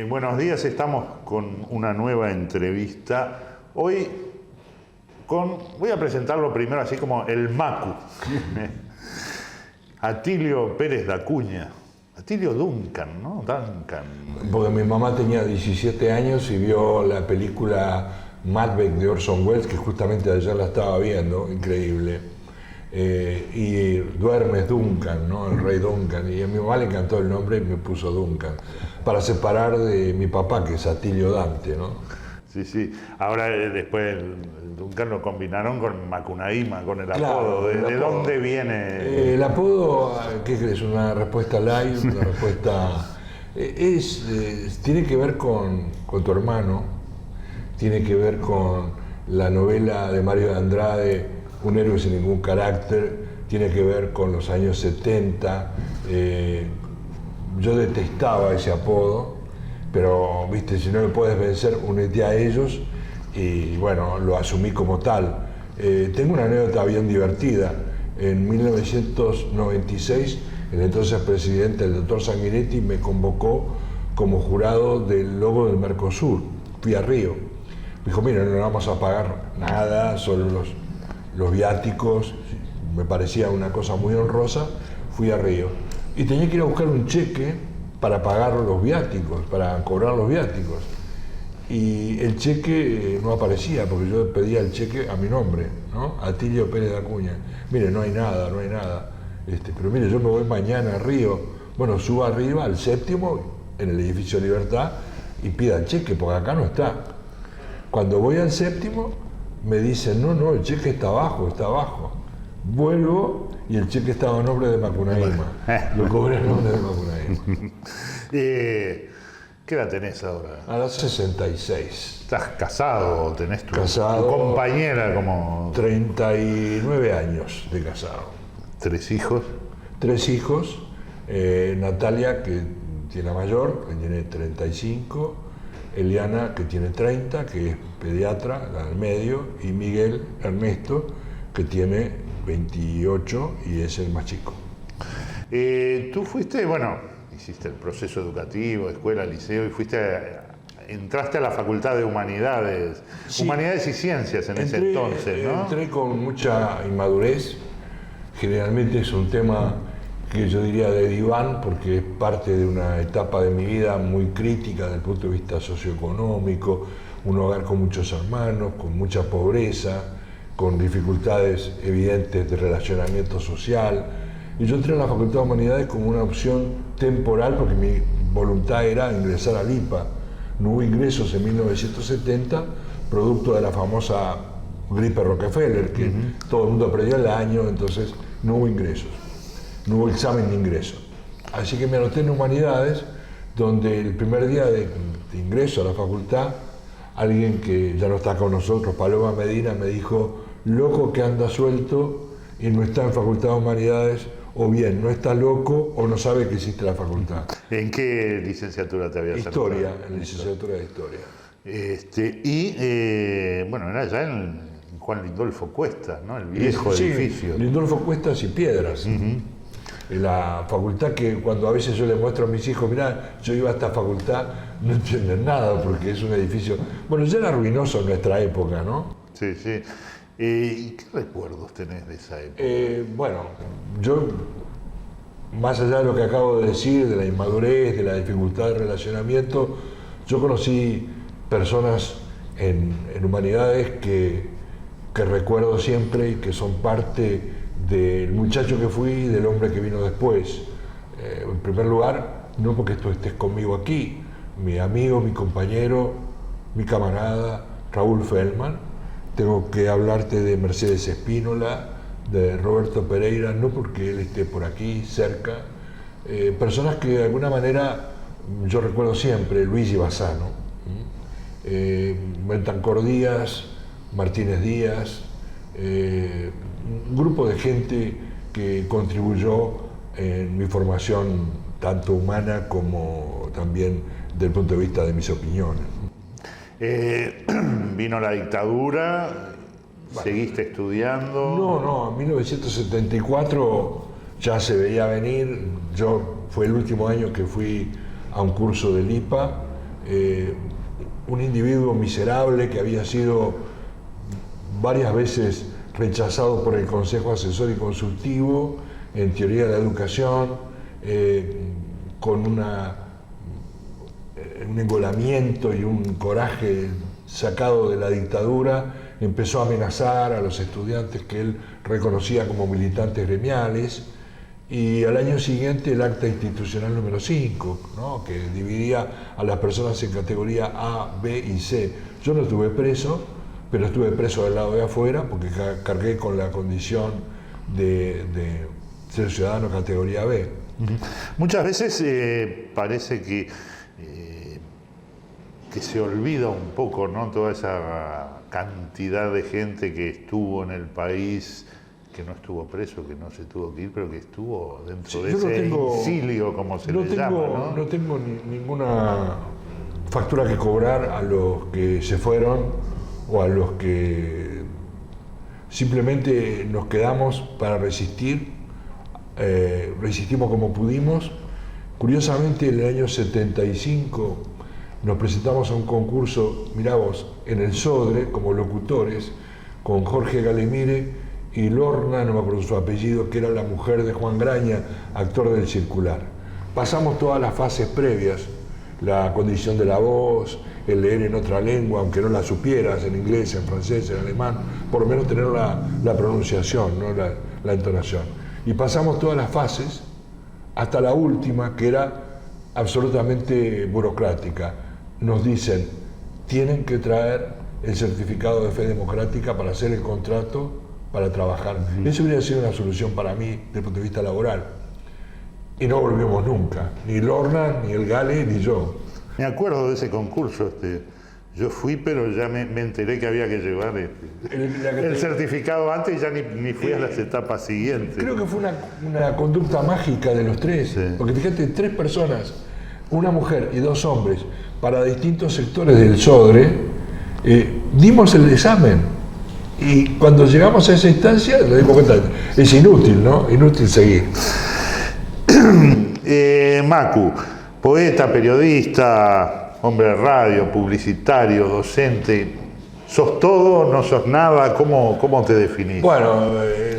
Buenos días, estamos con una nueva entrevista. Hoy voy a presentarlo primero así como el Macu, Atilio Pérez da Cunha, Atilio Duncan, ¿no? Duncan. Porque mi mamá tenía 17 años y vio la película Macbeth de Orson Welles, que justamente ayer la estaba viendo, increíble. Y duermes Duncan, ¿no? El rey Duncan, y a mi mamá le encantó el nombre y me puso Duncan, para separar de mi papá, que es Atilio Dante, ¿no? Sí, sí. Ahora después el Duncan lo combinaron con Macunaíma, con el apodo. Claro, ¿De dónde viene? El apodo, ¿qué crees? ¿Una respuesta light? ¿Una respuesta...? Tiene que ver con tu hermano, tiene que ver con la novela de Mario de Andrade, Un héroe sin ningún carácter, tiene que ver con los años 70. Yo detestaba ese apodo, pero viste, si no me puedes vencer, únete a ellos, y bueno, lo asumí como tal. Tengo una anécdota bien divertida. En 1996, el entonces presidente, el doctor Sanguinetti, me convocó como jurado del logo del Mercosur. Fui a Río. Me dijo, mira, no vamos a pagar nada, solo los viáticos. Me parecía una cosa muy honrosa. Fui a Río y tenía que ir a buscar un cheque para pagar los viáticos, para cobrar los viáticos, y el cheque no aparecía, porque yo pedía el cheque a mi nombre, ¿no? Atilio Pérez da Cunha. Mire, no hay nada, pero mire, yo me voy mañana a Río. Bueno, suba arriba al séptimo, en el edificio Libertad, y pida el cheque, porque acá no está. Cuando voy al séptimo, me dicen, no, el cheque está abajo. Vuelvo y el cheque estaba a nombre de Macunaíma. Lo cobré a nombre de Macunaíma. ¿Qué edad tenés ahora? A los 66. ¿Estás casado o tenés tu compañera como...? 39 años de casado. ¿3 hijos? 3 hijos. Natalia, que tiene la mayor, que tiene 35. Eliana, que tiene 30, que es pediatra, la del medio. Y Miguel Ernesto, que tiene 28 y es el más chico. Tú fuiste, hiciste el proceso educativo, escuela, liceo, y entraste a la Facultad de Humanidades, sí, Humanidades y Ciencias ese entonces, ¿no? Entré con mucha inmadurez. Generalmente es un tema que yo diría de diván, porque es parte de una etapa de mi vida muy crítica desde el punto de vista socioeconómico, un hogar con muchos hermanos, con mucha pobreza, con dificultades evidentes de relacionamiento social. Y yo entré a la Facultad de Humanidades como una opción temporal, porque mi voluntad era ingresar al IPA. No hubo ingresos en 1970, producto de la famosa gripe Rockefeller, que todo el mundo perdió el año, entonces no hubo ingresos. No hubo examen de ingreso. Así que me anoté en Humanidades, donde el primer día de ingreso a la facultad, alguien que ya no está con nosotros, Paloma Medina, me dijo, loco que anda suelto y no está en Facultad de Humanidades, o bien no está loco o no sabe que existe la facultad. ¿En qué licenciatura te habías sacado? Historia, en licenciatura de Historia. Era ya en Juan Lindolfo Cuestas, ¿no? El viejo edificio. Lindolfo Cuestas y Piedras. La facultad que cuando a veces yo le muestro a mis hijos, mirá, yo iba a esta facultad, no entienden nada porque es un edificio... Bueno, ya era ruinoso en nuestra época, ¿no? Sí, sí. ¿Y qué recuerdos tenés de esa época? Yo, más allá de lo que acabo de decir, de la inmadurez, de la dificultad de relacionamiento, yo conocí personas en Humanidades que recuerdo siempre y que son parte del muchacho que fui y del hombre que vino después. En primer lugar, no porque tú estés conmigo aquí, mi amigo, mi compañero, mi camarada, Raúl Feldman. Tengo que hablarte de Mercedes Espínola, de Roberto Pereira, no porque él esté por aquí, cerca. Personas que de alguna manera yo recuerdo siempre, Luigi Bassano, Bentancor Díaz, Martínez Díaz, un grupo de gente que contribuyó en mi formación tanto humana como también desde el punto de vista de mis opiniones. Vino la dictadura, ¿seguiste estudiando? No, en 1974 ya se veía venir. Fue el último año que fui a un curso del IPA un individuo miserable que había sido varias veces rechazado por el Consejo Asesor y Consultivo en teoría de la educación, con un engolamiento y un coraje sacado de la dictadura, empezó a amenazar a los estudiantes que él reconocía como militantes gremiales, y al año siguiente el acta institucional número 5, ¿no?, que dividía a las personas en categoría A, B y C. Yo no estuve preso, pero estuve preso del lado de afuera porque cargué con la condición de ser ciudadano categoría B. Muchas veces parece que se olvida un poco, ¿no?, toda esa cantidad de gente que estuvo en el país, que no estuvo preso, que no se tuvo que ir, pero que estuvo dentro de ese exilio, como se le llama, ¿no? No tengo ninguna factura que cobrar a los que se fueron o a los que simplemente nos quedamos para resistir. Resistimos como pudimos. Curiosamente, en el año 75 nos presentamos a un concurso, mirá vos, en el Sodre, como locutores, con Jorge Galemire y Lorna, no me acuerdo su apellido, que era la mujer de Juan Graña, actor del Circular. Pasamos todas las fases previas, la condición de la voz, el leer en otra lengua, aunque no la supieras, en inglés, en francés, en alemán, por lo menos tener la pronunciación, ¿no?, la entonación. Y pasamos todas las fases hasta la última, que era absolutamente burocrática. Nos dicen, tienen que traer el certificado de fe democrática para hacer el contrato para trabajar. Eso hubiera sido una solución para mí desde el punto de vista laboral. Y no volvimos nunca, ni Lorna, ni el Gale, ni yo. Me acuerdo de ese concurso. Yo fui, pero ya me enteré que había que llevar el certificado antes y ya ni fui a las etapas siguientes. Creo que fue una conducta mágica de los tres, sí. Porque fíjate, 3 personas, una mujer y 2 hombres, para distintos sectores del Sodre, dimos el examen. Y cuando llegamos a esa instancia, nos dimos cuenta, es inútil, ¿no? Inútil seguir. Macu, poeta, periodista, hombre de radio, publicitario, docente, ¿sos todo, no sos nada? ¿Cómo te definís? Bueno,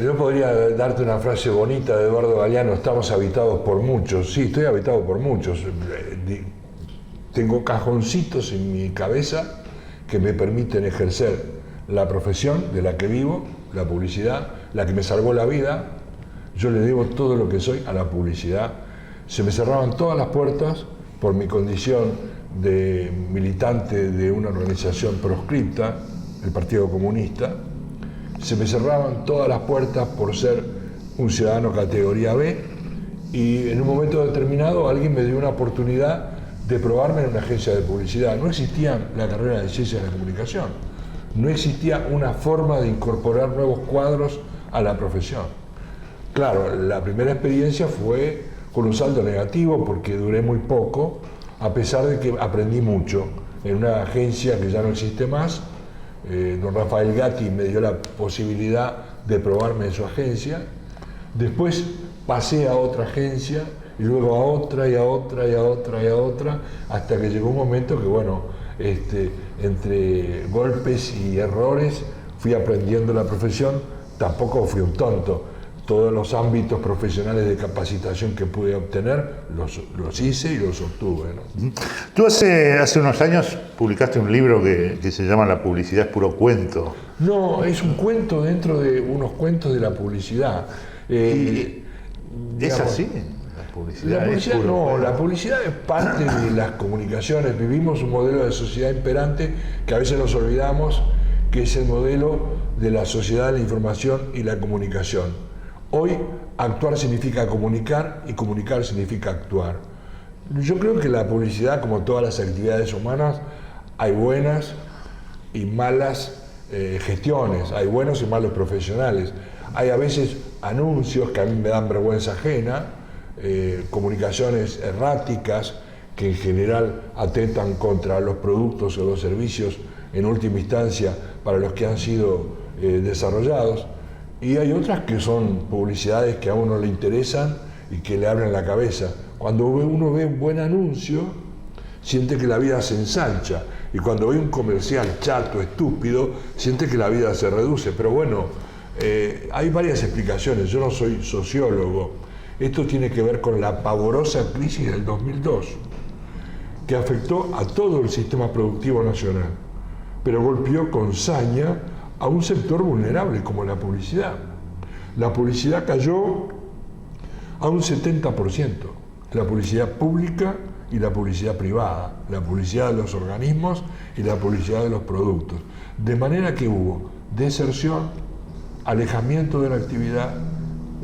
yo podría darte una frase bonita de Eduardo Galeano, estamos habitados por muchos. Sí, estoy habitado por muchos. Tengo cajoncitos en mi cabeza que me permiten ejercer la profesión de la que vivo, la publicidad, la que me salvó la vida. Yo le debo todo lo que soy a la publicidad. Se me cerraban todas las puertas por mi condición de militante de una organización proscripta, el Partido Comunista. Se me cerraban todas las puertas por ser un ciudadano categoría B, y en un momento determinado alguien me dio una oportunidad de probarme en una agencia de publicidad. No existía la carrera de Ciencias de la Comunicación. No existía una forma de incorporar nuevos cuadros a la profesión. Claro, la primera experiencia fue con un saldo negativo porque duré muy poco, a pesar de que aprendí mucho. En una agencia que ya no existe más, don Rafael Gatti me dio la posibilidad de probarme en su agencia. Después pasé a otra agencia y luego a otra y a otra y a otra y a otra, hasta que llegó un momento que, bueno, entre golpes y errores fui aprendiendo la profesión. Tampoco fui un tonto. Todos los ámbitos profesionales de capacitación que pude obtener los hice y los obtuve, ¿no? Tú hace unos años publicaste un libro que se llama La publicidad es puro cuento. No, es un cuento dentro de unos cuentos de la publicidad. ¿Es así? La publicidad es parte de las comunicaciones. Vivimos un modelo de sociedad imperante que a veces nos olvidamos, que es el modelo de la sociedad de la información y la comunicación. Hoy, actuar significa comunicar y comunicar significa actuar. Yo creo que la publicidad, como todas las actividades humanas, hay buenas y malas gestiones, hay buenos y malos profesionales. Hay a veces anuncios que a mí me dan vergüenza ajena, comunicaciones erráticas que en general atentan contra los productos o los servicios en última instancia para los que han sido desarrollados, y hay otras que son publicidades que a uno le interesan y que le abren la cabeza. Cuando uno ve un buen anuncio, siente que la vida se ensancha. Y cuando ve un comercial chato, estúpido, siente que la vida se reduce. Pero bueno, hay varias explicaciones. Yo no soy sociólogo. Esto tiene que ver con la pavorosa crisis del 2002, que afectó a todo el sistema productivo nacional, pero golpeó con saña a un sector vulnerable como la publicidad. La publicidad cayó a un 70%, la publicidad pública y la publicidad privada, la publicidad de los organismos y la publicidad de los productos. De manera que hubo deserción, alejamiento de la actividad,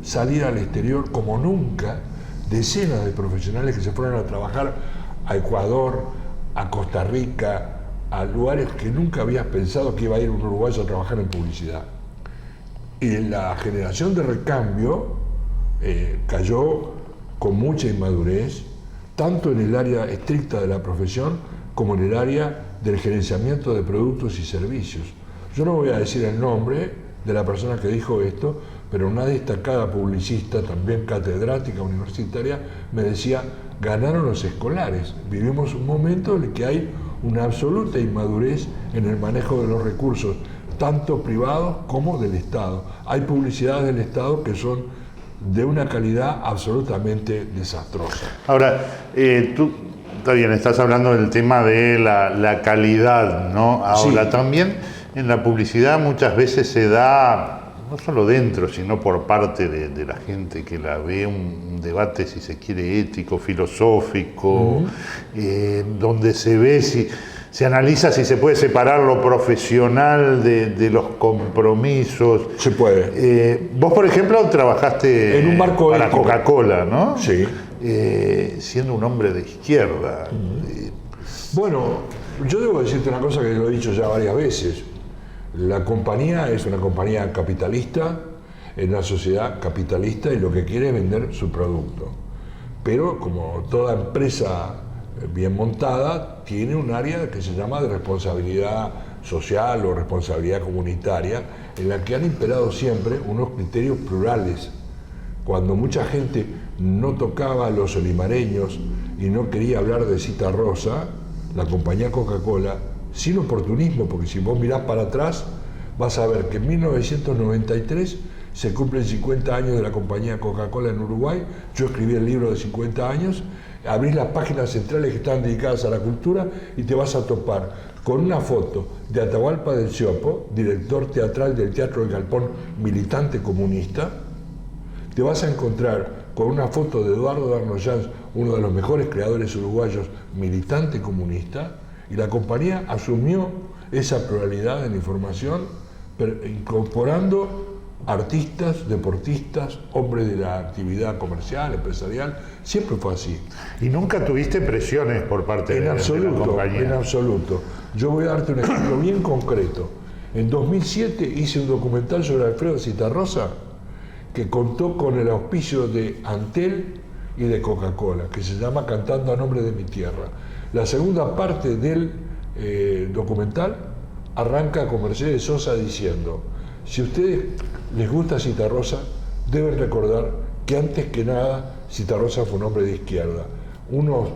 salida al exterior como nunca, decenas de profesionales que se fueron a trabajar a Ecuador, a Costa Rica, a lugares que nunca habías pensado que iba a ir un uruguayo a trabajar en publicidad. Y la generación de recambio cayó con mucha inmadurez, tanto en el área estricta de la profesión como en el área del gerenciamiento de productos y servicios. Yo no voy a decir el nombre de la persona que dijo esto, pero una destacada publicista, también catedrática universitaria, me decía: ganaron los escolares. Vivimos un momento en el que hay una absoluta inmadurez en el manejo de los recursos, tanto privados como del Estado. Hay publicidades del Estado que son de una calidad absolutamente desastrosa. Ahora, tú, está bien, estás hablando del tema de la calidad, ¿no? Ahora, sí, también en la publicidad muchas veces se da, no solo dentro, sino por parte de la gente que la ve, un debate, si se quiere, ético, filosófico, donde se ve se analiza si se puede separar lo profesional de los compromisos. Se puede. Vos, por ejemplo, trabajaste en un marco para ético. Coca-Cola, ¿no? Sí. Siendo un hombre de izquierda. Bueno, yo debo decirte una cosa que lo he dicho ya varias veces. La compañía es una compañía capitalista, en una sociedad capitalista, y lo que quiere es vender su producto. Pero como toda empresa bien montada, tiene un área que se llama de responsabilidad social o responsabilidad comunitaria, en la que han imperado siempre unos criterios plurales. Cuando mucha gente no tocaba a los olimareños y no quería hablar de Citarrosa, la compañía Coca-Cola, sin oportunismo, porque si vos mirás para atrás, vas a ver que en 1993 se cumplen 50 años de la compañía Coca-Cola en Uruguay. Yo escribí el libro de 50 años, abrís las páginas centrales que están dedicadas a la cultura y te vas a topar con una foto de Atahualpa del Siopo, director teatral del Teatro del Galpón, militante comunista. Te vas a encontrar con una foto de Eduardo Darnoyans, uno de los mejores creadores uruguayos, militante comunista, y la compañía asumió esa pluralidad en información, incorporando artistas, deportistas, hombres de la actividad comercial, empresarial. Siempre fue así. ¿Y nunca tuviste presiones por parte de la compañía? En absoluto. Yo voy a darte un ejemplo bien concreto. En 2007 hice un documental sobre Alfredo Citarrosa que contó con el auspicio de Antel y de Coca-Cola, que se llama Cantando a nombre de mi tierra. La segunda parte del documental arranca con Mercedes Sosa diciendo: si a ustedes les gusta Citarrosa, deben recordar que antes que nada Citarrosa fue un hombre de izquierda. Unos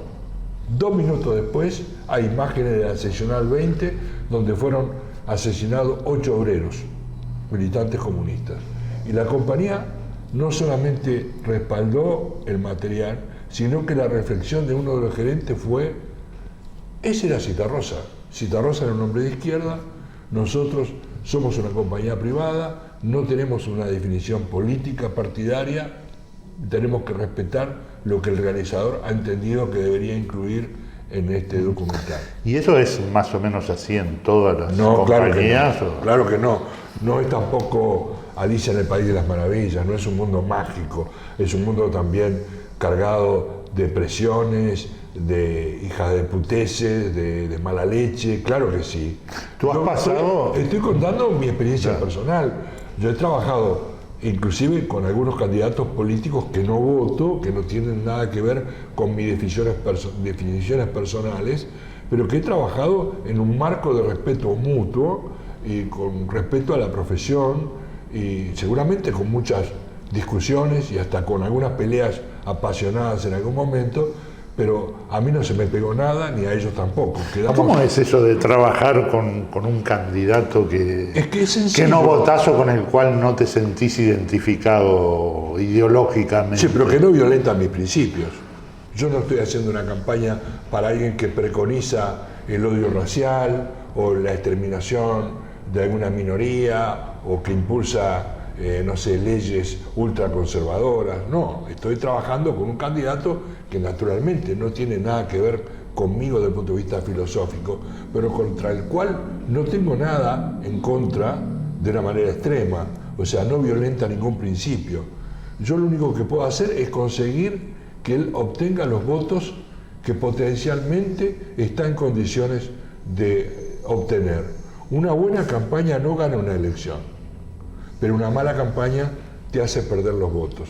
2 minutos después hay imágenes de la seccional 20 donde fueron asesinados 8 obreros, militantes comunistas. Y la compañía no solamente respaldó el material, sino que la reflexión de uno de los gerentes fue: ese era Citarrosa. Citarrosa era un hombre de izquierda, nosotros somos una compañía privada, no tenemos una definición política partidaria, tenemos que respetar lo que el realizador ha entendido que debería incluir en este documental. ¿Y eso es más o menos así en todas las compañías? Claro que no. No es tampoco Alicia en el País de las Maravillas, no es un mundo mágico, es un mundo también cargado de presiones, de hijas de puteces, de mala leche, claro que sí. ¿Tú has pasado? Estoy contando mi experiencia personal. Yo he trabajado inclusive con algunos candidatos políticos que no voto, que no tienen nada que ver con mis definiciones personales, pero que he trabajado en un marco de respeto mutuo y con respeto a la profesión, y seguramente con muchas discusiones y hasta con algunas peleas apasionadas en algún momento, pero a mí no se me pegó nada, ni a ellos tampoco. ¿Cómo es eso de trabajar con un candidato que no votás o con el cual no te sentís identificado ideológicamente? Sí, pero que no violenta mis principios. Yo no estoy haciendo una campaña para alguien que preconiza el odio racial o la exterminación de alguna minoría o que impulsa no sé, leyes ultraconservadoras. No, estoy trabajando con un candidato que naturalmente no tiene nada que ver conmigo desde el punto de vista filosófico, pero contra el cual no tengo nada en contra de una manera extrema, o sea, no violenta ningún principio. Yo lo único que puedo hacer es conseguir que él obtenga los votos que potencialmente está en condiciones de obtener. Una buena campaña no gana una elección, pero una mala campaña te hace perder los votos.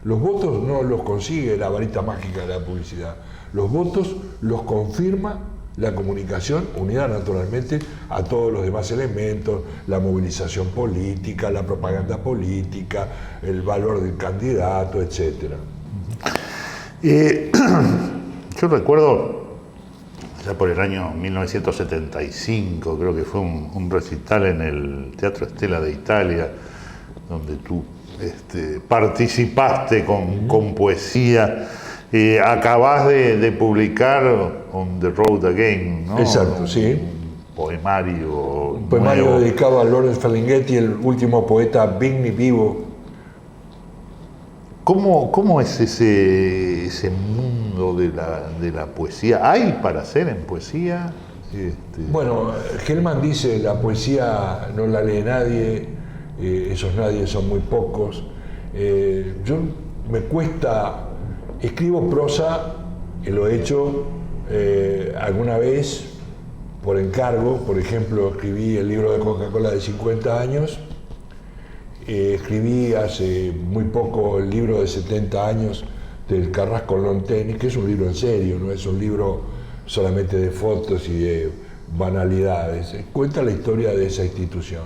Los votos no los consigue la varita mágica de la publicidad. Los votos los confirma la comunicación, unida naturalmente a todos los demás elementos, la movilización política, la propaganda política, el valor del candidato, etc. Yo recuerdo, ya por el año 1975, creo que fue un recital en el Teatro Stella de Italia, donde tú participaste con poesía. Acabás de publicar On the Road Again, ¿no? Exacto, sí. Un poemario. Un poemario dedicado a Lawrence Ferlinghetti, el último poeta vigni vivo. ¿Cómo es ese mundo de la poesía? ¿Hay para hacer en poesía? Bueno, Hellman dice, la poesía no la lee nadie, esos nadie son muy pocos. Yo me cuesta, escribo prosa, y lo he hecho alguna vez por encargo. Por ejemplo, escribí el libro de Coca-Cola de 50 años, escribí hace muy poco el libro de 70 años del Carrasco Lawn Tennis, que es un libro en serio, no es un libro solamente de fotos y de banalidades. Cuenta la historia de esa institución,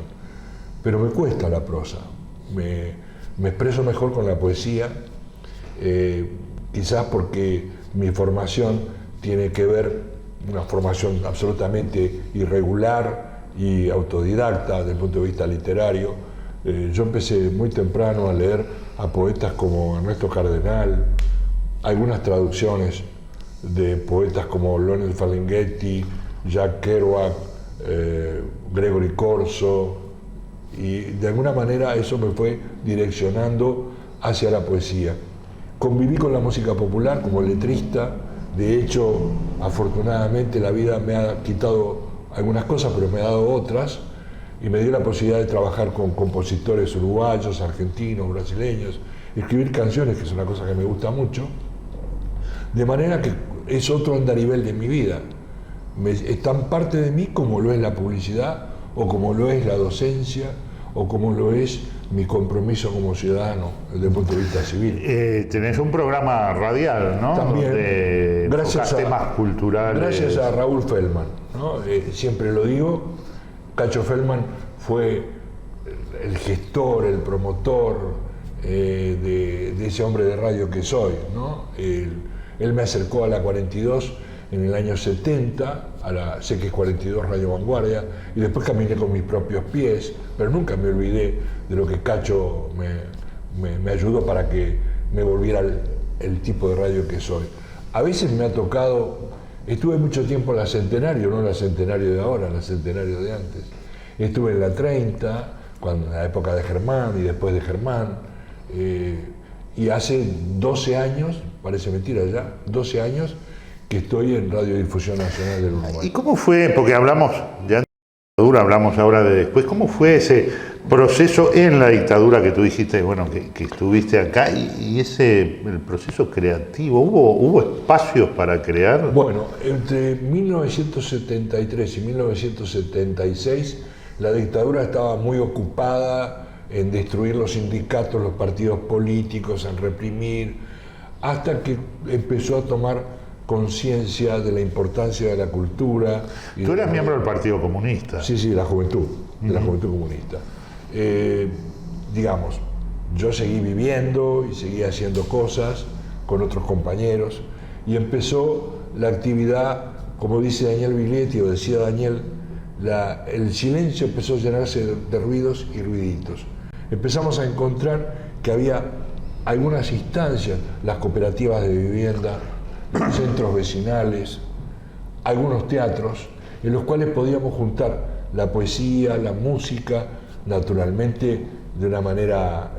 pero me cuesta la prosa. Me expreso mejor con la poesía, quizás porque mi formación tiene que ver, una formación absolutamente irregular y autodidacta desde el punto de vista literario. Yo empecé muy temprano a leer a poetas como Ernesto Cardenal, algunas traducciones de poetas como Lawrence Ferlinghetti, Jack Kerouac, Gregory Corso, y de alguna manera eso me fue direccionando hacia la poesía. Conviví con la música popular como letrista. De hecho, afortunadamente la vida me ha quitado algunas cosas, pero me ha dado otras, y me dio la posibilidad de trabajar con compositores uruguayos, argentinos, brasileños, escribir canciones, que es una cosa que me gusta mucho, de manera que es otro andarivel de mi vida. Es tan parte de mí como lo es la publicidad, o como lo es la docencia, o como lo es mi compromiso como ciudadano desde el punto de vista civil. Tenés un programa radial, ¿no? También, gracias a temas culturales. Gracias a Raúl Feldman, ¿no? Siempre lo digo, Cacho Feldman fue el gestor, el promotor de ese hombre de radio que soy, ¿no? Él me acercó a la 42 en el año 70, a la CX42 Radio Vanguardia, y después caminé con mis propios pies, pero nunca me olvidé de lo que Cacho me ayudó para que me volviera el tipo de radio que soy. A veces me ha tocado, estuve mucho tiempo en la Centenario, no la Centenario de ahora, la Centenario de antes. Estuve en la 30, en la época de Germán y después de Germán, y hace 12 años, parece mentira ya, 12 años, que estoy en Radiodifusión Nacional del Uruguay. ¿Y cómo fue? Porque hablamos de antes de la dictadura, hablamos ahora de después. ¿Cómo fue ese proceso en la dictadura que tú dijiste, bueno, que estuviste acá y el proceso creativo? ¿Hubo espacios para crear? Bueno, entre 1973 y 1976 la dictadura estaba muy ocupada en destruir los sindicatos, los partidos políticos, en reprimir, hasta que empezó a tomar conciencia de la importancia de la cultura. Tú eras miembro del Partido Comunista. Sí, la juventud, de la Juventud Comunista. Digamos, yo seguí viviendo y seguí haciendo cosas con otros compañeros, y empezó la actividad, como dice Daniel Biglietti, o decía Daniel, el silencio empezó a llenarse de ruidos y ruiditos. Empezamos a encontrar que había algunas instancias, las cooperativas de vivienda, los centros vecinales, algunos teatros, en los cuales podíamos juntar la poesía, la música, naturalmente de una manera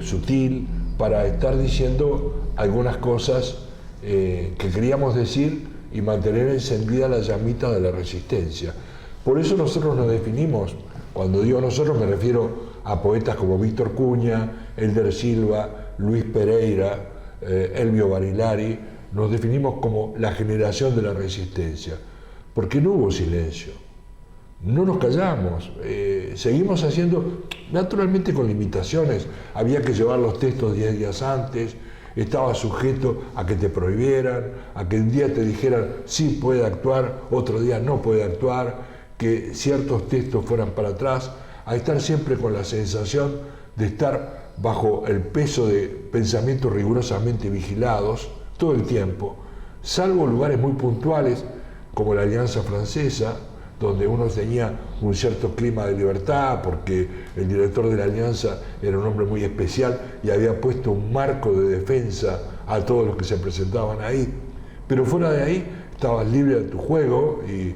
sutil, para estar diciendo algunas cosas que queríamos decir y mantener encendida la llamita de la resistencia. Por eso nosotros nos definimos, cuando digo nosotros me refiero a poetas como Víctor Cuña, Elder Silva, Luis Pereira, Elvio Barilari, nos definimos como la generación de la resistencia, porque no hubo silencio, no nos callamos, seguimos haciendo, naturalmente con limitaciones, había que llevar los textos 10 días antes, estaba sujeto a que te prohibieran, a que un día te dijeran sí puede actuar, otro día no puede actuar, que ciertos textos fueran para atrás, a estar siempre con la sensación de estar bajo el peso de pensamientos rigurosamente vigilados todo el tiempo, salvo lugares muy puntuales como la Alianza Francesa, donde uno tenía un cierto clima de libertad porque el director de la Alianza era un hombre muy especial y había puesto un marco de defensa a todos los que se presentaban ahí. Pero fuera de ahí estabas libre de tu juego y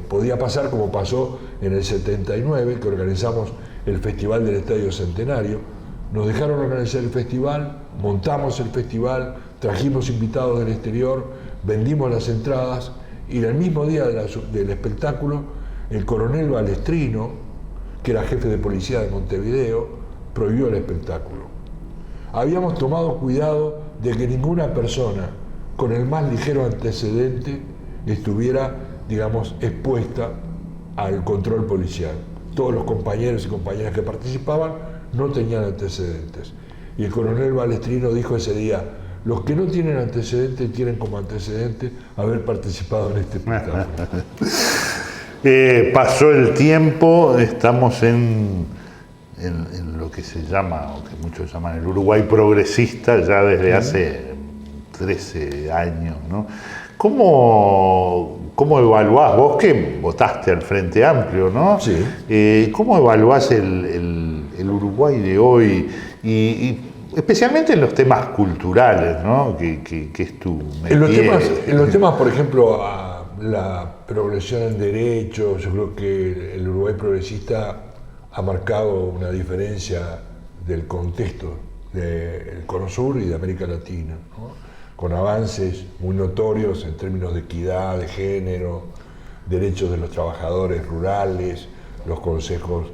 podía pasar como pasó en el 79, que organizamos el Festival del Estadio Centenario. Nos dejaron organizar el festival, montamos el festival, trajimos invitados del exterior, vendimos las entradas y el mismo día del espectáculo, el coronel Balestrino, que era jefe de policía de Montevideo, prohibió el espectáculo. Habíamos tomado cuidado de que ninguna persona con el más ligero antecedente estuviera, digamos, expuesta al control policial. Todos los compañeros y compañeras que participaban no tenían antecedentes. Y el coronel Balestrino dijo ese día: los que no tienen antecedentes tienen como antecedente haber participado en este espectáculo. Pasó el tiempo, estamos en lo que se llama, o que muchos llaman el Uruguay progresista, ya desde hace 13 años, ¿no? ¿Cómo evaluás, vos que votaste al Frente Amplio, ¿no? Sí. ¿Cómo evaluás el Uruguay de hoy y especialmente en los temas culturales, ¿no? Que es tu métier? En los temas, por ejemplo, la progresión en derechos, yo creo que el Uruguay progresista ha marcado una diferencia del contexto del Cono Sur y de América Latina, ¿no? Con avances muy notorios en términos de equidad, de género, derechos de los trabajadores rurales, los consejos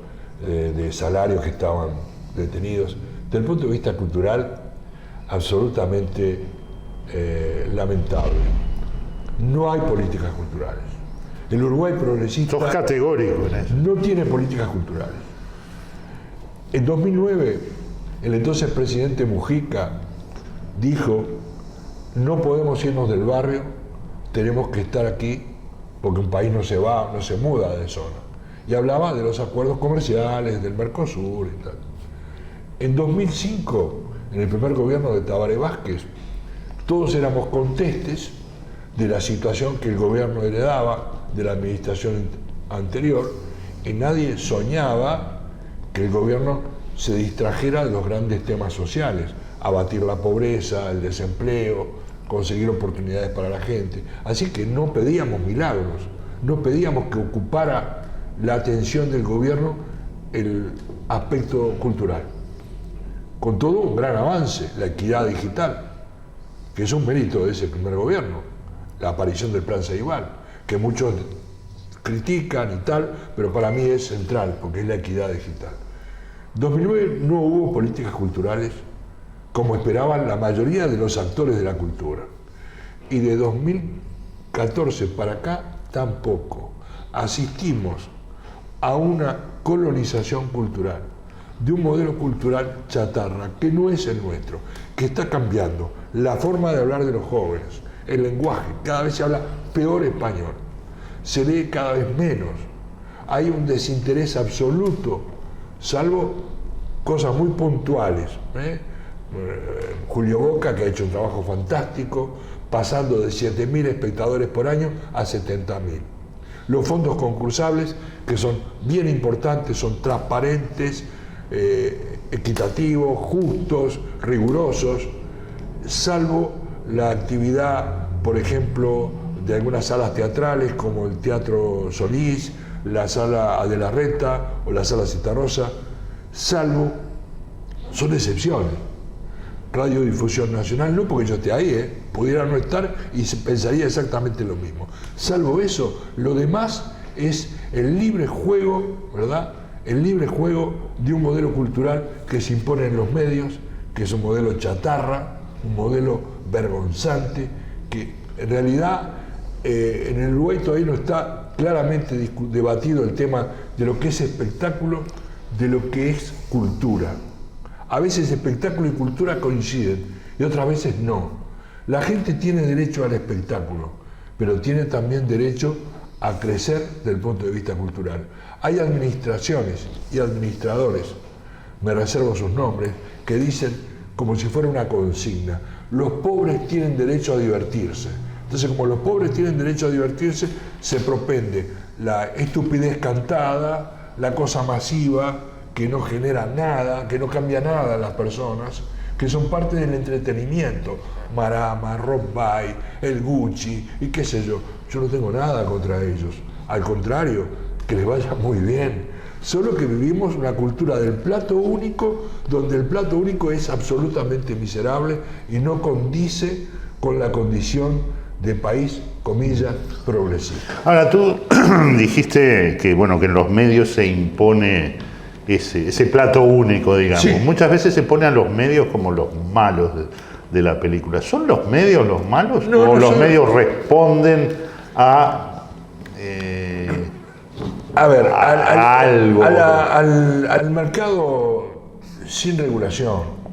de salarios que estaban detenidos. Desde el punto de vista cultural, absolutamente lamentable. No hay políticas culturales. El Uruguay progresista Sos categórico en eso. no tiene políticas culturales. En 2009, el entonces presidente Mujica dijo: no podemos irnos del barrio, tenemos que estar aquí porque un país no se va, no se muda de zona. Y hablaba de los acuerdos comerciales, del Mercosur y tal. En 2005, en el primer gobierno de Tabaré Vázquez, todos éramos contestes de la situación que el gobierno heredaba de la administración anterior y nadie soñaba que el gobierno se distrajera de los grandes temas sociales, abatir la pobreza, el desempleo, conseguir oportunidades para la gente. Así que no pedíamos milagros, no pedíamos que ocupara la atención del gobierno el aspecto cultural. Con todo, un gran avance, la equidad digital, que es un mérito de ese primer gobierno, la aparición del Plan Ceibal, que muchos critican y tal, pero para mí es central, porque es la equidad digital. En 2009 no hubo políticas culturales como esperaban la mayoría de los actores de la cultura. Y de 2014 para acá tampoco. Asistimos a una colonización cultural, de un modelo cultural chatarra, que no es el nuestro, que está cambiando la forma de hablar de los jóvenes, el lenguaje, cada vez se habla peor español, se lee cada vez menos, hay un desinterés absoluto, salvo cosas muy puntuales, Julio Boca, que ha hecho un trabajo fantástico, pasando de 7.000 espectadores por año a 70.000. Los fondos concursables, que son bien importantes, son transparentes, equitativos, justos, rigurosos, salvo la actividad, por ejemplo, de algunas salas teatrales como el Teatro Solís, la Sala de la Reta o la Sala Citarrosa, salvo, son excepciones. Radiodifusión Nacional, no porque yo esté ahí, pudiera no estar y se pensaría exactamente lo mismo. Salvo eso, lo demás es el libre juego, ¿verdad? El libre juego de un modelo cultural que se impone en los medios, que es un modelo chatarra, un modelo vergonzante, que en realidad en el Uruguay todavía no está claramente debatido el tema de lo que es espectáculo, de lo que es cultura. A veces espectáculo y cultura coinciden y otras veces no. La gente tiene derecho al espectáculo, pero tiene también derecho a crecer desde el punto de vista cultural. Hay administraciones y administradores, me reservo sus nombres, que dicen como si fuera una consigna: los pobres tienen derecho a divertirse. Entonces, como los pobres tienen derecho a divertirse, se propende la estupidez cantada, la cosa masiva, que no genera nada, que no cambia nada a las personas, que son parte del entretenimiento. Marama, Rombay, el Gucci y qué sé yo. Yo no tengo nada contra ellos. Al contrario, que les vaya muy bien. Solo que vivimos una cultura del plato único, donde el plato único es absolutamente miserable y no condice con la condición de país, comillas, progresista. Ahora, tú dijiste que, bueno, que en los medios se impone ese plato único, digamos. Sí. Muchas veces se pone a los medios como los malos de la película. ¿Son los medios los malos? No, ¿O no los son... medios responden a ver, algo? Al mercado sin regulación.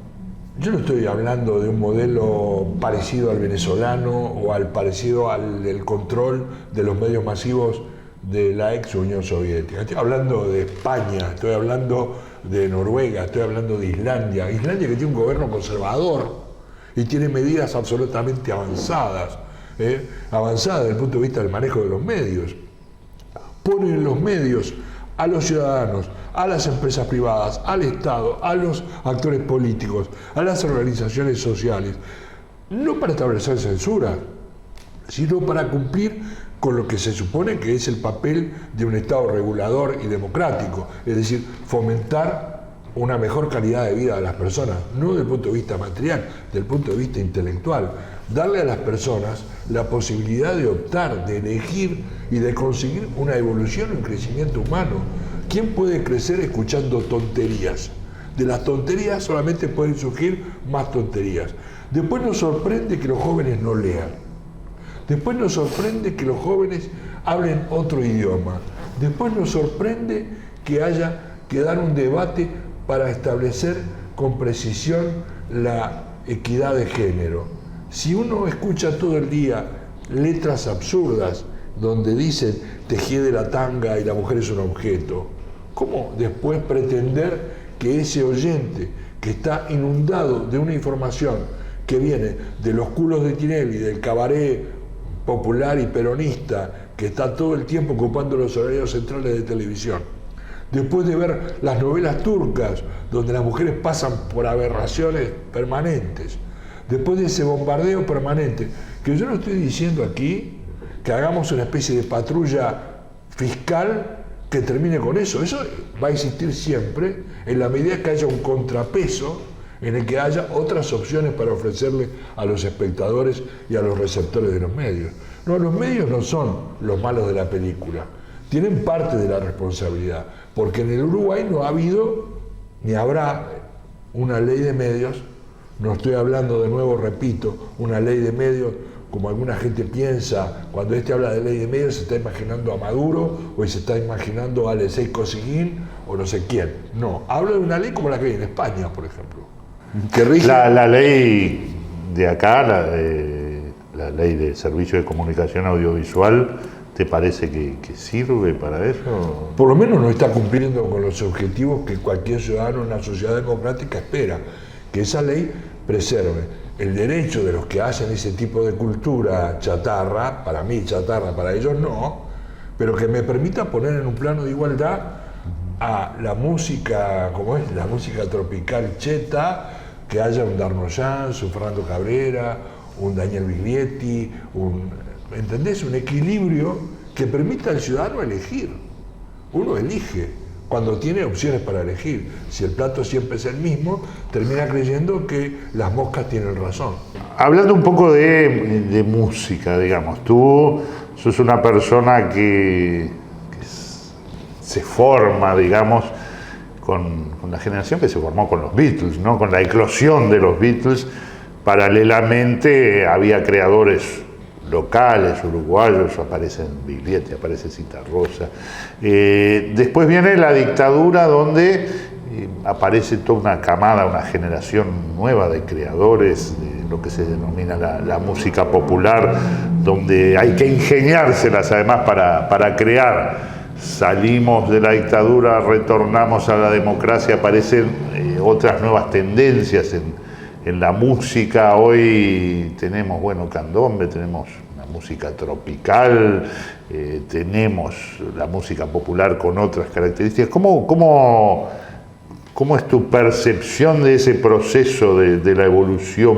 Yo no estoy hablando de un modelo parecido al venezolano o parecido al del control de los medios masivos de la ex Unión Soviética. Estoy hablando de España, estoy hablando de Noruega, estoy hablando de Islandia. Islandia, que tiene un gobierno conservador y tiene medidas absolutamente avanzadas, avanzadas desde el punto de vista del manejo de los medios. Ponen en los medios a los ciudadanos, a las empresas privadas, al Estado, a los actores políticos, a las organizaciones sociales, no para establecer censura, sino para cumplir con lo que se supone que es el papel de un Estado regulador y democrático, es decir, fomentar una mejor calidad de vida de las personas, no desde el punto de vista material, desde el punto de vista intelectual, darle a las personas la posibilidad de optar, de elegir y de conseguir una evolución, un crecimiento humano. ¿Quién puede crecer escuchando tonterías? De las tonterías solamente pueden surgir más tonterías. Después nos sorprende que los jóvenes no lean. Después nos sorprende que los jóvenes hablen otro idioma. Después nos sorprende que haya que dar un debate para establecer con precisión la equidad de género. Si uno escucha todo el día letras absurdas donde dicen tejí de la tanga y la mujer es un objeto, ¿cómo después pretender que ese oyente que está inundado de una información que viene de los culos de Tinelli, del cabaret popular y peronista, que está todo el tiempo ocupando los horarios centrales de televisión, después de ver las novelas turcas, donde las mujeres pasan por aberraciones permanentes, después de ese bombardeo permanente, que yo no estoy diciendo aquí que hagamos una especie de patrulla fiscal que termine con eso. Eso va a existir siempre en la medida que haya un contrapeso en el que haya otras opciones para ofrecerle a los espectadores y a los receptores de los medios. No, los medios no son los malos de la película, tienen parte de la responsabilidad, porque en el Uruguay no ha habido ni habrá una ley de medios. No estoy hablando, de nuevo repito, una ley de medios como alguna gente piensa. Cuando habla de ley de medios se está imaginando a Maduro o se está imaginando a Alexei Kosygin o no sé quién. No, habla de una ley como la que hay en España, por ejemplo, que rige... La ley de acá, la ley de Servicio de Comunicación Audiovisual, ¿te parece que sirve para eso? Por lo menos no está cumpliendo con los objetivos que cualquier ciudadano en una sociedad democrática espera, que esa ley preserve el derecho de los que hacen ese tipo de cultura chatarra, para mí chatarra, para ellos no, pero que me permita poner en un plano de igualdad a la música, como es la música tropical cheta, que haya un Darnoyans, un Fernando Cabrera, un Daniel Biglietti, ¿entendés? Un equilibrio que permita al ciudadano elegir. Uno elige cuando tiene opciones para elegir. Si el plato siempre es el mismo, termina creyendo que las moscas tienen razón. Hablando un poco de música, digamos, tú sos una persona que se forma, digamos, con la generación que se formó con los Beatles, ¿no? Con la eclosión de los Beatles. Paralelamente había creadores locales, uruguayos, aparece Biglietti, aparece Citarrosa. Después viene la dictadura, donde aparece toda una camada, una generación nueva de creadores de lo que se denomina la música popular, donde hay que ingeniárselas además para crear. Salimos de la dictadura, retornamos a la democracia, aparecen otras nuevas tendencias en la música. Hoy tenemos, bueno, candombe, tenemos una música tropical, tenemos la música popular con otras características. ¿Cómo es tu percepción de ese proceso de la evolución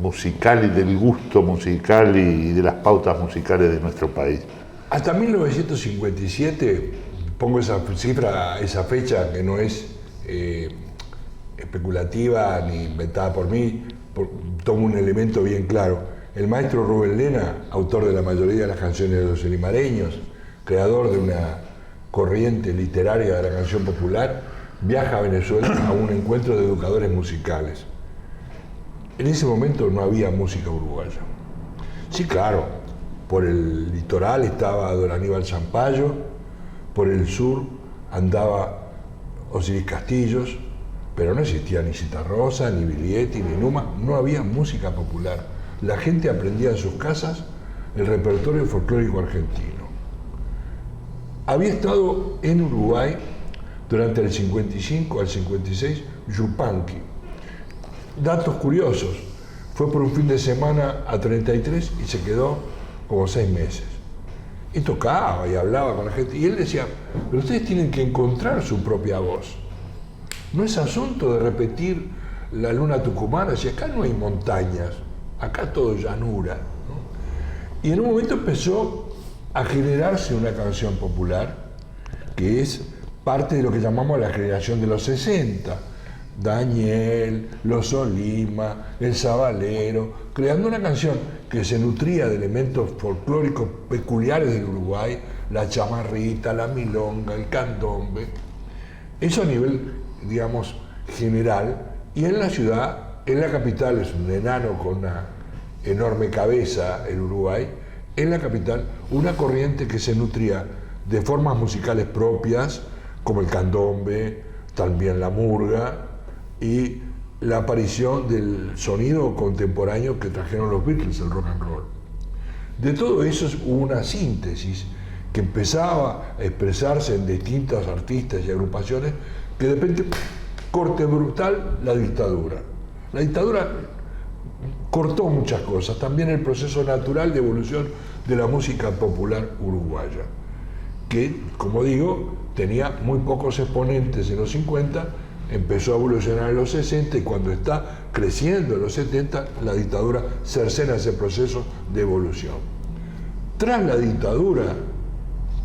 musical y del gusto musical y de las pautas musicales de nuestro país? Hasta 1957, pongo esa cifra, esa fecha que no es especulativa ni inventada por mí, tomo un elemento bien claro. El maestro Rubén Lena, autor de la mayoría de las canciones de los limareños, creador de una corriente literaria de la canción popular, viaja a Venezuela a un encuentro de educadores musicales. En ese momento no había música uruguaya. Sí, claro, por el litoral estaba don Aníbal Zampayo, por el sur andaba Osiris Castillos, pero no existía ni Citarrosa, ni Biglietti, ni Numa, no había música popular. La gente aprendía en sus casas el repertorio folclórico argentino. Había estado en Uruguay durante el 55 al 56 Yupanqui. Datos curiosos, fue por un fin de semana a 33 y se quedó como 6 meses. Y tocaba y hablaba con la gente. Y él decía, pero ustedes tienen que encontrar su propia voz. No es asunto de repetir la luna tucumana, si acá no hay montañas, acá todo es llanura, ¿no? Y en un momento empezó a generarse una canción popular que es parte de lo que llamamos la generación de los 60. Daniel, Los Olima, El Sabalero, creando una canción que se nutría de elementos folclóricos peculiares del Uruguay, la chamarrita, la milonga, el candombe. Eso a nivel, digamos, general. Y en la ciudad, en la capital, es un enano con una enorme cabeza, el Uruguay, en la capital, una corriente que se nutría de formas musicales propias, como el candombe, también la murga, y la aparición del sonido contemporáneo que trajeron los Beatles, el rock and roll. De todo eso hubo una síntesis que empezaba a expresarse en distintos artistas y agrupaciones, que de repente, corte brutal, la dictadura. La dictadura cortó muchas cosas, también el proceso natural de evolución de la música popular uruguaya, que, como digo, tenía muy pocos exponentes en los 50, empezó a evolucionar en los 60 y cuando está creciendo en los 70, la dictadura cercena ese proceso de evolución. Tras la dictadura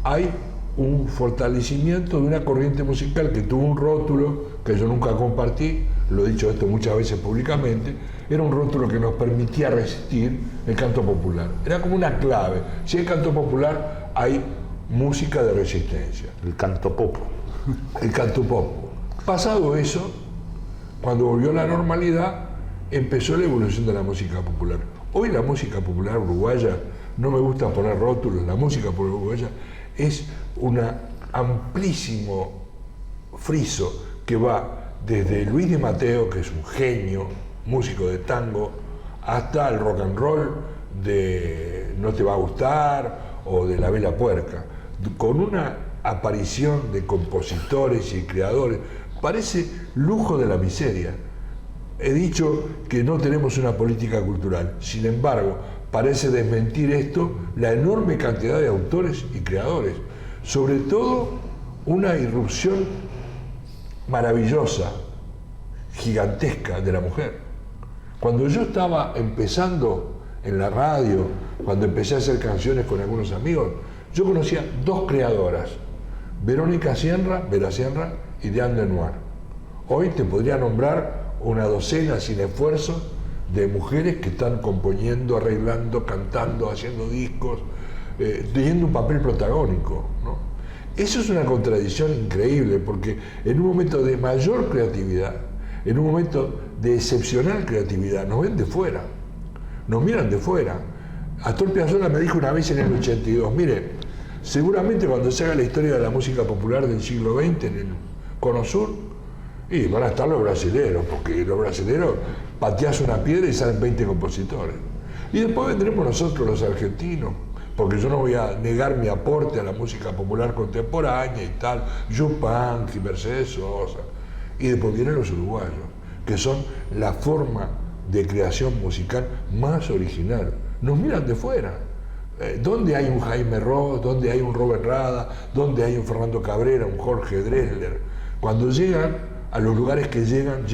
hay un fortalecimiento de una corriente musical que tuvo un rótulo que yo nunca compartí, lo he dicho esto muchas veces públicamente, era un rótulo que nos permitía resistir el canto popular. Era como una clave. Si hay canto popular, hay música de resistencia. El canto popo. El canto popo. Pasado eso, cuando volvió la normalidad, empezó la evolución de la música popular. Hoy la música popular uruguaya, no me gusta poner rótulos, la música popular uruguaya es un amplísimo friso que va desde Luis Di Matteo, que es un genio, músico de tango, hasta el rock and roll de No te va a gustar o de La Vela Puerca, con una aparición de compositores y creadores. Parece lujo de la miseria. he dicho que no tenemos una política cultural. Sin embargo, parece desmentir esto la enorme cantidad de autores y creadores. Sobre todo, una irrupción maravillosa, gigantesca de la mujer. Cuando yo estaba empezando en la radio, cuando empecé a hacer canciones con algunos amigos, yo conocía dos creadoras, Vera Sierra y Diane Lenoir. Hoy te podría nombrar una docena sin esfuerzo de mujeres que están componiendo, arreglando, cantando, haciendo discos, teniendo un papel protagónico, ¿no? Eso es una contradicción increíble, porque en un momento de mayor creatividad, en un momento de excepcional creatividad, nos ven de fuera, nos miran de fuera. Astor Piazzolla me dijo una vez en el 82, mire, seguramente cuando se haga la historia de la música popular del siglo XX en el Cono Sur, y van a estar los brasileros, porque los brasileros pateás una piedra y salen 20 compositores. Y después vendremos nosotros los argentinos, porque yo no voy a negar mi aporte a la música popular contemporánea y tal, Yupanqui, Mercedes Sosa. Y después vienen los uruguayos, que son la forma de creación musical más original. Nos miran de fuera. ¿Dónde hay un Jaime Ross? ¿Dónde hay un Robert Rada? ¿Dónde hay un Fernando Cabrera, un Jorge Drexler? Cuando llegan a los lugares que llegan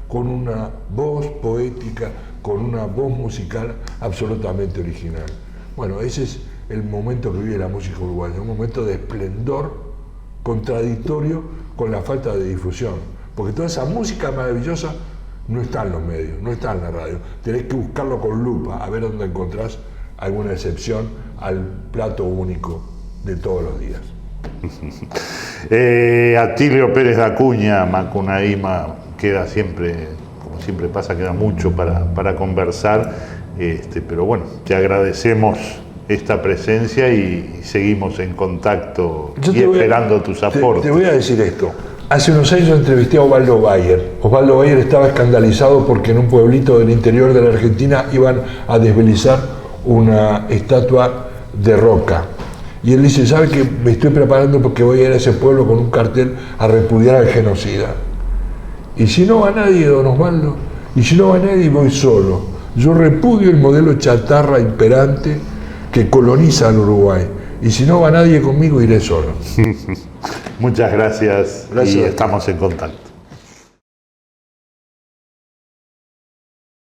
con una voz poética, con una voz musical absolutamente original. Bueno, ese es el momento que vive la música uruguaya, un momento de esplendor contradictorio con la falta de difusión, porque toda esa música maravillosa no está en los medios, no está en la radio. Tenés que buscarlo con lupa, a ver dónde encontrás alguna excepción al plato único de todos los días. Atilio Pérez de Acuña, Macunaíma, queda siempre, como siempre pasa, queda mucho para conversar, pero bueno, te agradecemos esta presencia y seguimos en contacto y esperando tus aportes. Te voy a decir esto. Hace unos años entrevisté a Osvaldo Bayer. Osvaldo Bayer estaba escandalizado porque en un pueblito del interior de la Argentina iban a desvelizar una estatua de roca. Y él dice, ¿sabe que me estoy preparando porque voy a ir a ese pueblo con un cartel a repudiar al genocida? Y si no va nadie, don Osvaldo, y si no va nadie, voy solo. Yo repudio el modelo chatarra imperante que coloniza al Uruguay. Y si no va nadie conmigo, iré solo. Muchas gracias y estamos en contacto.